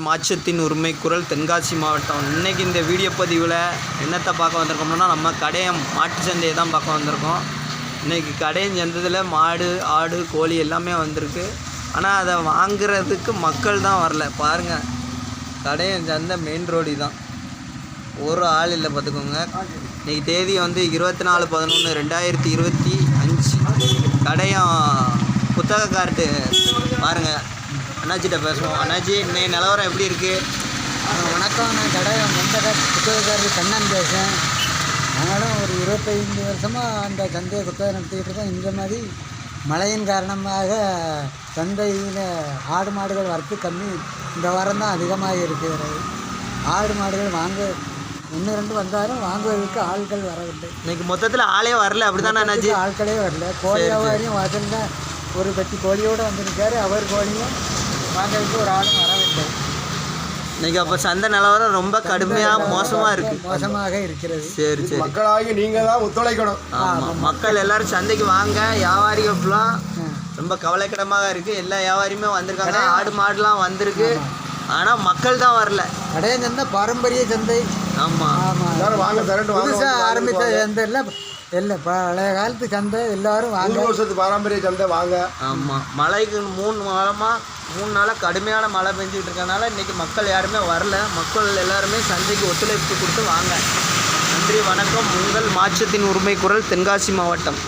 மாற்றத்தின் உரிமை குரல் தென்காசி மாவட்டம். இன்றைக்கி இந்த வீடியோ பதிவில் என்னத்தை பார்க்க வந்திருக்கோம்னா, நம்ம கடையம் மாட்டு சந்தையை தான் பார்க்க வந்திருக்கோம். இன்றைக்கி கடையம் சந்தையில் மாடு, ஆடு, கோழி எல்லாமே வந்திருக்கு. ஆனால் அதை வாங்குறதுக்கு மக்கள் தான் வரல. பாருங்கள், கடையம் சந்தை மெயின் ரோடு தான், ஒரு ஆள் இல்லை பார்த்துக்கோங்க. இன்றைக்கி தேதி 24/11/2025. கடையம் புத்தக கார்டு பாருங்கள். அண்ணாச்சிட்ட பேசுவோம். அண்ணாச்சி, இன்னைக்கு நிலவரம் எப்படி இருக்குது? வணக்கம், நான் கடையம் புத்தகக்காரர் கண்ணன் பேசுகிறேன். நாங்களும் ஒரு 25 வருஷமாக அந்த சந்தையை புத்தகம் நடத்திக்கிட்டு இருக்கோம். இந்த மாதிரி மழையின் காரணமாக சந்தையில் ஆடு மாடுகள் வரத்து கம்மி. இந்த வாரம் தான் அதிகமாக இருக்கிறது. ஆடு மாடுகள் வாங்க 1-2 வந்தாலும் வாங்குவதற்கு ஆட்கள் வரவில்லை. இன்னைக்கு மொத்தத்தில் ஆளே வரல, அப்படி தானே அண்ணாச்சி? ஆட்களே வரல. கோழி வியாபாரியும் வாசல்ல ஒரு பெட்டி கோழியோடு வந்துருக்காரு. அவர் கோழியும் வாங்கிறதுக்கு ஒரு ஆளும் வரவில்லை. இன்னைக்கு அப்போ சந்தை நிலவரம் ரொம்ப கடுமையாக மோசமாக இருக்கிறது. சரி சரி, மக்களாகி நீங்கள் தான் ஒத்துழைக்கணும். ஆமாம், மக்கள் எல்லாரும் சந்தைக்கு வாங்க. வியாபாரிகள் ஃபுல்லாக ரொம்ப கவலைக்கிடமாக இருக்குது. எல்லா வியாபாரியுமே வந்திருக்காங்க, ஆடு மாடுலாம் வந்திருக்கு. ஆனால் மக்கள் தான் வரல. கடையம் சந்தை பாரம்பரிய சந்தை. ஆமாம் எல்லாரும் வாங்க, திரண்டு வாங்க. புதுசாக ஆரம்பித்த சந்தை இல்லை, பழைய காலத்து சந்தை. எல்லாரும் வாங்க, வருஷத்து பாரம்பரிய சந்தை வாங்க. ஆமாம், மழைக்கு 3 நாளாக கடுமையான மழை பெஞ்சிக்கிட்டு இருக்கனால இன்றைக்கி மக்கள் யாருமே வரல. மக்கள் எல்லாருமே சந்தைக்கு ஒத்துழைப்பு கொடுத்து வாங்க. நன்றி, வணக்கம். உங்கள் மாற்றத்தின் உரிமை குரல் தென்காசி மாவட்டம்.